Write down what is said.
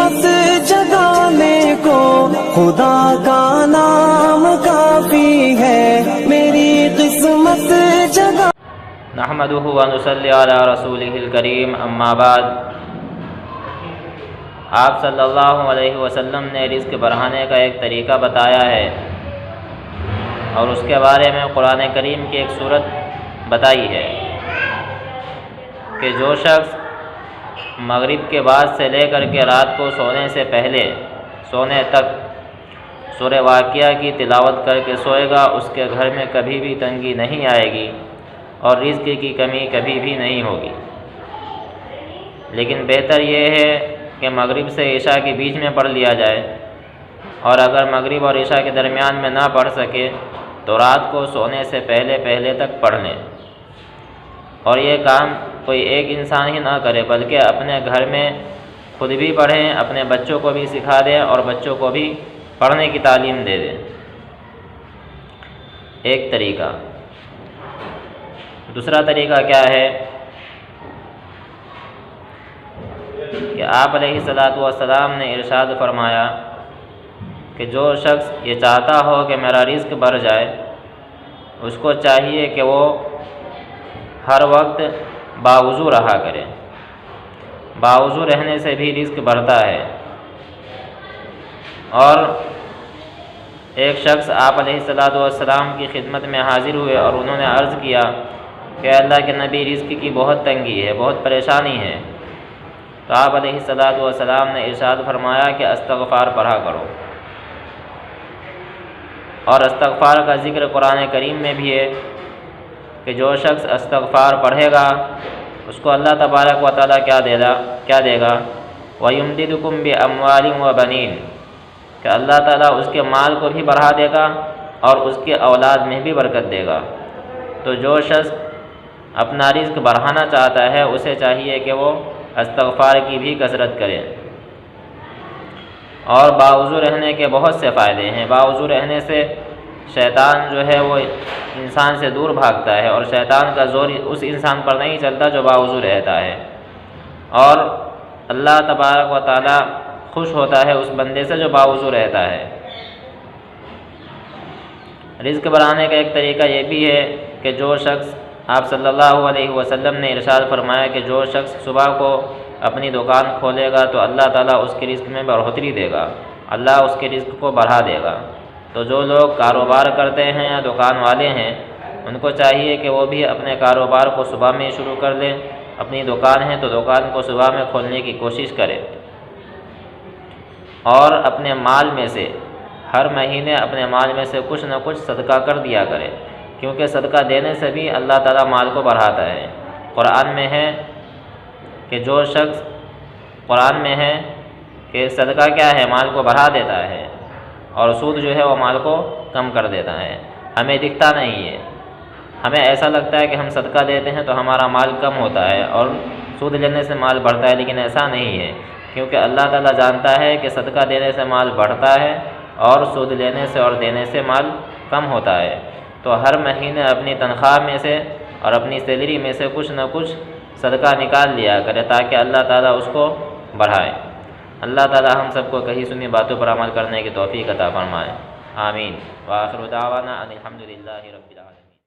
بس جگانے کو خدا کا نام کافی ہے، میری قسمت جگا۔ نحمدہ و نصلی علی رسولہ الکریم، اما بعد۔ آپ صلی اللہ علیہ وسلم نے رزق بڑھانے کا ایک طریقہ بتایا ہے، اور اس کے بارے میں قرآن کریم کی ایک صورت بتائی ہے کہ جو شخص مغرب کے بعد سے لے کر کے رات کو سونے سے پہلے سونے تک سورہ واقعہ کی تلاوت کر کے سوئے گا، اس کے گھر میں کبھی بھی تنگی نہیں آئے گی اور رزق کی کمی کبھی بھی نہیں ہوگی۔ لیکن بہتر یہ ہے کہ مغرب سے عشاء کے بیچ میں پڑھ لیا جائے، اور اگر مغرب اور عشاء کے درمیان میں نہ پڑھ سکے تو رات کو سونے سے پہلے تک پڑھ لیں۔ اور یہ کام کوئی ایک انسان ہی نہ کرے، بلکہ اپنے گھر میں خود بھی پڑھیں، اپنے بچوں کو بھی سکھا دیں اور بچوں کو بھی پڑھنے کی تعلیم دے دیں۔ ایک طریقہ۔ دوسرا طریقہ کیا ہے کہ آپ علیہ الصلاۃ والسلام نے ارشاد فرمایا کہ جو شخص یہ چاہتا ہو کہ میرا رزق بڑھ جائے، اس کو چاہیے کہ وہ ہر وقت باوضو رہا کرے۔ باوضو رہنے سے بھی رزق بڑھتا ہے۔ اور ایک شخص آپ علیہ الصلاۃ والسلام کی خدمت میں حاضر ہوئے اور انہوں نے عرض کیا کہ اللہ کے نبی، رزق کی بہت تنگی ہے، بہت پریشانی ہے۔ تو آپ علیہ الصلاۃ والسلام نے ارشاد فرمایا کہ استغفار پڑھا کرو۔ اور استغفار کا ذکر قرآن کریم میں بھی ہے کہ جو شخص استغفار پڑھے گا اس کو اللہ تبارک و تعالیٰ کیا دے گا؟ وَيُمْدِدُكُمْ بِأَمْوَالٍ وَبَنِينَ، کہ اللہ تعالیٰ اس کے مال کو بھی بڑھا دے گا اور اس کے اولاد میں بھی برکت دے گا۔ تو جو شخص اپنا رزق بڑھانا چاہتا ہے اسے چاہیے کہ وہ استغفار کی بھی کثرت کرے۔ اور باوضو رہنے کے بہت سے فائدے ہیں۔ باوضو رہنے سے شیطان جو ہے وہ انسان سے دور بھاگتا ہے، اور شیطان کا زور اس انسان پر نہیں چلتا جو باوضو رہتا ہے، اور اللہ تبارک و تعالیٰ خوش ہوتا ہے اس بندے سے جو باوضو رہتا ہے۔ رزق بڑھانے کا ایک طریقہ یہ بھی ہے کہ جو شخص، آپ صلی اللہ علیہ وسلم نے ارشاد فرمایا کہ جو شخص صبح کو اپنی دکان کھولے گا تو اللہ تعالیٰ اس کے رزق میں بڑھوتری دے گا، اللہ اس کے رزق کو بڑھا دے گا۔ تو جو لوگ کاروبار کرتے ہیں یا دکان والے ہیں، ان کو چاہیے کہ وہ بھی اپنے کاروبار کو صبح میں شروع کر لیں۔ اپنی دکان ہے تو دکان کو صبح میں کھولنے کی کوشش کریں، اور اپنے مال میں سے ہر مہینے اپنے مال میں سے کچھ نہ کچھ صدقہ کر دیا کرے، کیونکہ صدقہ دینے سے بھی اللہ تعالیٰ مال کو بڑھاتا ہے۔ قرآن میں ہے کہ جو شخص، قرآن میں ہے کہ صدقہ کیا ہے؟ مال کو بڑھا دیتا ہے، اور سود جو ہے وہ مال کو کم کر دیتا ہے۔ ہمیں دکھتا نہیں ہے، ہمیں ایسا لگتا ہے کہ ہم صدقہ دیتے ہیں تو ہمارا مال کم ہوتا ہے اور سود لینے سے مال بڑھتا ہے، لیکن ایسا نہیں ہے، کیونکہ اللہ تعالیٰ جانتا ہے کہ صدقہ دینے سے مال بڑھتا ہے اور سود لینے سے اور دینے سے مال کم ہوتا ہے۔ تو ہر مہینے اپنی تنخواہ میں سے اور اپنی سیلری میں سے کچھ نہ کچھ صدقہ نکال لیا کرے، تاکہ اللہ تعالیٰ اس کو بڑھائے۔ اللہ تعالیٰ ہم سب کو کہی سنی باتوں پر عمل کرنے کی توفیق عطا فرمائے، آمین۔ وآخر دعوانا ان الحمد للہ رب العالمین۔